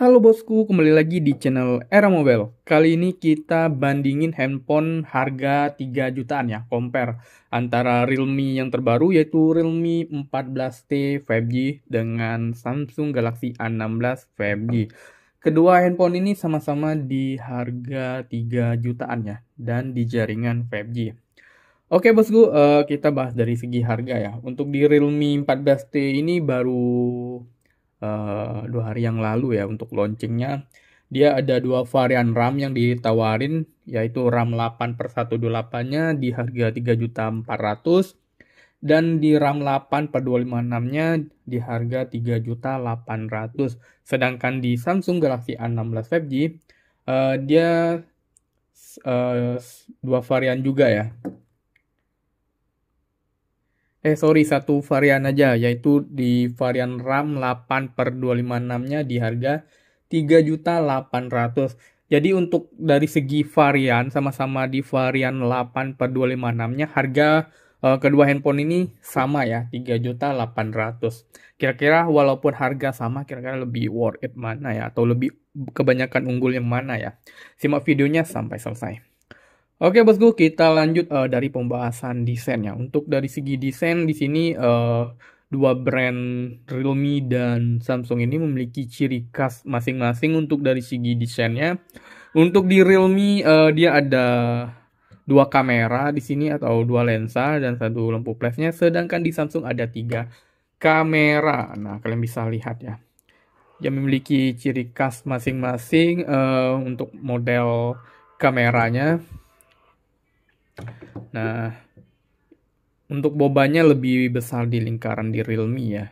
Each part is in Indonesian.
Halo bosku, kembali lagi di channel Era Mobile. Kali ini kita bandingin handphone harga 3 jutaan ya, compare antara Realme yang terbaru yaitu Realme 14T 5G dengan Samsung Galaxy A16 5G. Kedua handphone ini sama-sama di harga 3 jutaan ya, dan di jaringan 5G. Oke bosku, kita bahas dari segi harga ya. Untuk di Realme 14T ini baru 2 hari yang lalu ya untuk launchingnya. Dia ada 2 varian RAM yang ditawarin, yaitu RAM 8/128-nya di harga 3.400.000 dan di RAM 8/256-nya di harga 3.800.000. Sedangkan di Samsung Galaxy A16 5G dia 2 varian juga ya. Sorry, 1 varian aja, yaitu di varian RAM 8/256-nya di harga 3.800.000. Jadi untuk dari segi varian, sama-sama di varian 8/256-nya, harga kedua handphone ini sama ya, 3.800.000. Kira-kira walaupun harga sama, kira-kira lebih worth it mana ya, atau lebih kebanyakan unggul yang mana ya? Simak videonya sampai selesai. Oke bosku, kita lanjut dari pembahasan desainnya. Untuk dari segi desain di sini dua brand Realme dan Samsung ini memiliki ciri khas masing-masing untuk dari segi desainnya. Untuk di Realme dia ada 2 kamera di sini atau 2 lensa dan 1 lampu flashnya, sedangkan di Samsung ada 3 kamera. Nah, kalian bisa lihat ya. Dia memiliki ciri khas masing-masing untuk model kameranya. Nah, untuk bobanya lebih besar di lingkaran di Realme ya.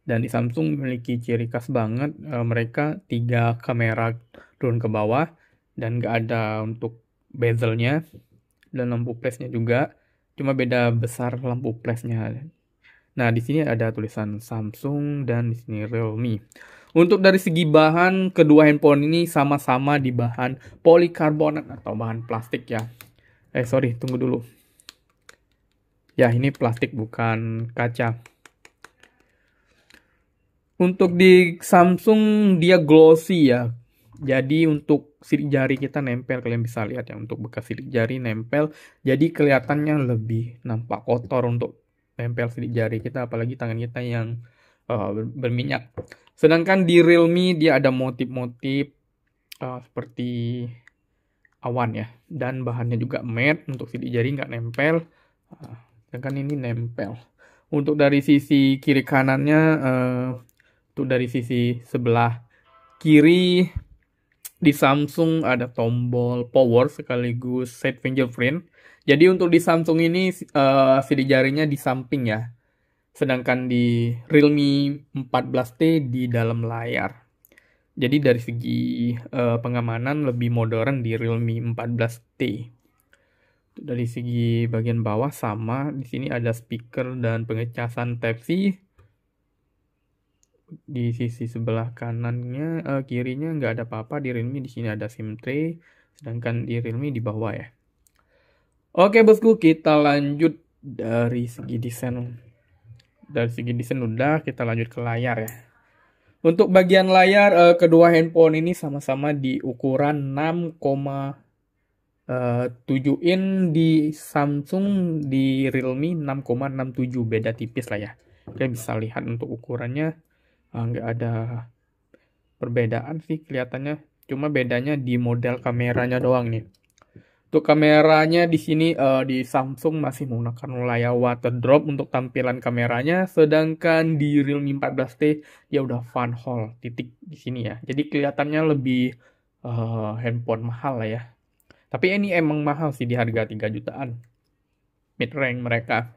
Dan di Samsung memiliki ciri khas banget, mereka 3 kamera turun ke bawah dan nggak ada untuk bezelnya dan lampu flashnya juga. Cuma beda besar lampu flashnya. Nah, di sini ada tulisan Samsung dan di sini Realme. Untuk dari segi bahan, kedua handphone ini sama-sama di bahan polikarbonat atau bahan plastik ya. Sorry, tunggu dulu. Ya, ini plastik bukan kaca. Untuk di Samsung dia glossy ya. Jadi untuk sidik jari kita nempel, kalian bisa lihat ya, untuk bekas sidik jari nempel. Jadi kelihatannya lebih nampak kotor untuk nempel sidik jari kita, apalagi tangan kita yang berminyak. Sedangkan di Realme dia ada motif-motif seperti awan ya, dan bahannya juga matte, untuk sidik jari nggak nempel. Sedangkan ini nempel. Untuk dari sisi kiri kanannya, untuk dari sisi sebelah kiri di Samsung ada tombol power sekaligus set fingerprint. Jadi untuk di Samsung ini sidik jarinya di samping ya. Sedangkan di Realme 14T di dalam layar. Jadi dari segi pengamanan lebih modern di Realme 14T. Dari segi bagian bawah sama, di sini ada speaker dan pengecasan Type-C. Di sisi sebelah kanannya, kirinya nggak ada apa-apa. Di Realme di sini ada SIM tray, sedangkan di Realme di bawah ya. Oke bosku, kita lanjut dari segi desain. Dari segi desain udah, kita lanjut ke layar ya. Untuk bagian layar, kedua handphone ini sama-sama di ukuran 6,7 in di Samsung, di Realme 6,67, beda tipis lah ya. Kalian bisa lihat untuk ukurannya nggak ada perbedaan sih kelihatannya. Cuma bedanya di model kameranya doang nih. Untuk kameranya di sini di Samsung masih menggunakan layar water drop untuk tampilan kameranya, sedangkan di Realme 14T ya udah fun hole titik di sini ya. Jadi kelihatannya lebih handphone mahal lah ya. Tapi ini emang mahal sih di harga 3 jutaan. Mid rank mereka.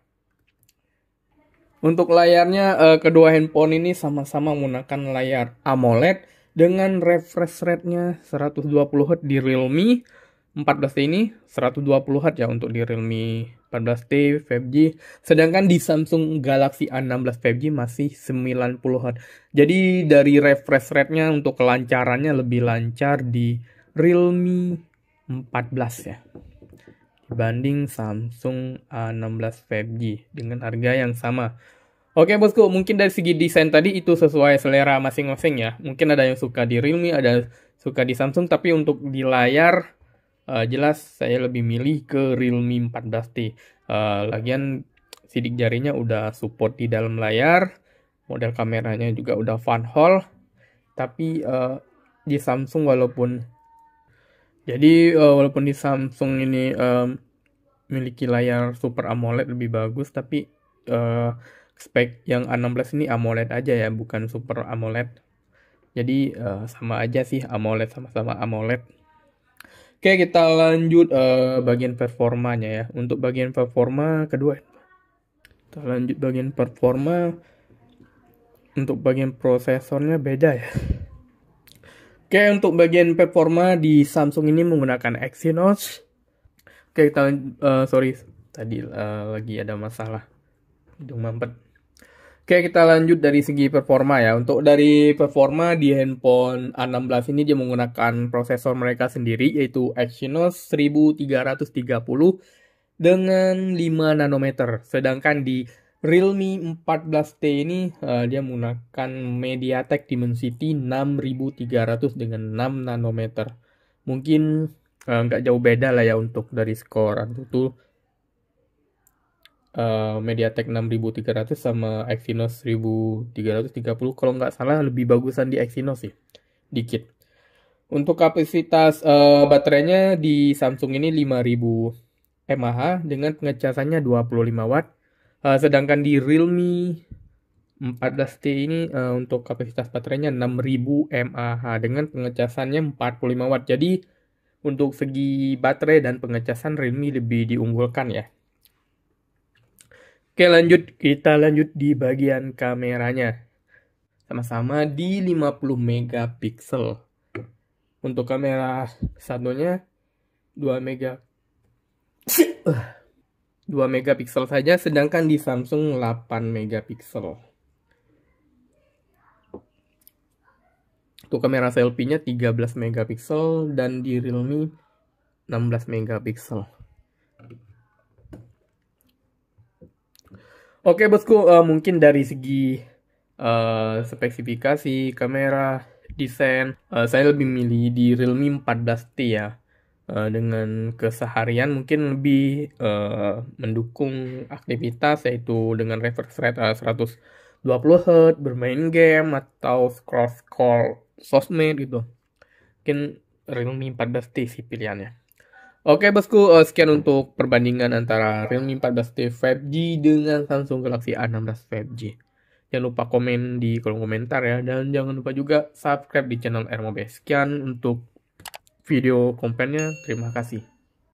Untuk layarnya kedua handphone ini sama-sama menggunakan layar AMOLED dengan refresh rate-nya 120 Hz di Realme 14T ini, 120 Hz ya untuk di Realme 14T 5G, sedangkan di Samsung Galaxy A16 5G masih 90 Hz. Jadi dari refresh rate-nya untuk kelancarannya lebih lancar di Realme 14 ya, dibanding Samsung A16 5G dengan harga yang sama. Oke bosku, mungkin dari segi desain tadi itu sesuai selera masing-masing ya. Mungkin ada yang suka di Realme, ada suka di Samsung, tapi untuk di layar jelas saya lebih milih ke Realme 14T. Lagian sidik jarinya udah support di dalam layar, model kameranya juga udah fun hole, tapi di Samsung walaupun di Samsung ini memiliki layar Super AMOLED lebih bagus, tapi spek yang A16 ini AMOLED aja ya, bukan Super AMOLED. Jadi sama aja sih, AMOLED sama-sama AMOLED. Oke, kita lanjut bagian performanya ya. Untuk bagian performa kedua, kita lanjut bagian performa. Untuk bagian prosesornya beda ya. Oke, untuk bagian performa di Samsung ini menggunakan Exynos. Oke, kita sorry tadi lagi ada masalah hidung mampet. Oke, kita lanjut dari segi performa ya. Untuk dari performa di handphone A16 ini dia menggunakan prosesor mereka sendiri yaitu Exynos 1330 dengan 5 nanometer. Sedangkan di Realme 14T ini dia menggunakan MediaTek Dimensity 6300 dengan 6 nanometer. Mungkin nggak jauh beda lah ya untuk dari skor AnTuTu. MediaTek 6300 sama Exynos 1330, kalau nggak salah lebih bagusan di Exynos sih, dikit. Untuk kapasitas baterainya di Samsung ini 5000 mAh dengan pengecasannya 25 watt. Sedangkan di Realme 14T ini untuk kapasitas baterainya 6000 mAh dengan pengecasannya 45 watt. Jadi untuk segi baterai dan pengecasan Realme lebih diunggulkan ya. Oke, kita lanjut di bagian kameranya. Sama-sama di 50 megapiksel. Untuk kamera satunya 2 megapiksel saja, sedangkan di Samsung 8 megapiksel. Untuk kamera selfie-nya 13 megapiksel dan di Realme 16 megapiksel. Oke bosku, mungkin dari segi spesifikasi kamera, desain, saya lebih milih di Realme 14T ya. Dengan keseharian mungkin lebih mendukung aktivitas, yaitu dengan refresh rate 120 Hz, bermain game atau scroll sosmed gitu. Mungkin Realme 14T sih pilihannya. Oke bosku, sekian untuk perbandingan antara Realme 14T 5G dengan Samsung Galaxy A16 5G. Jangan lupa komen di kolom komentar ya, dan jangan lupa juga subscribe di channel RMOB. Sekian untuk video komplainnya, terima kasih.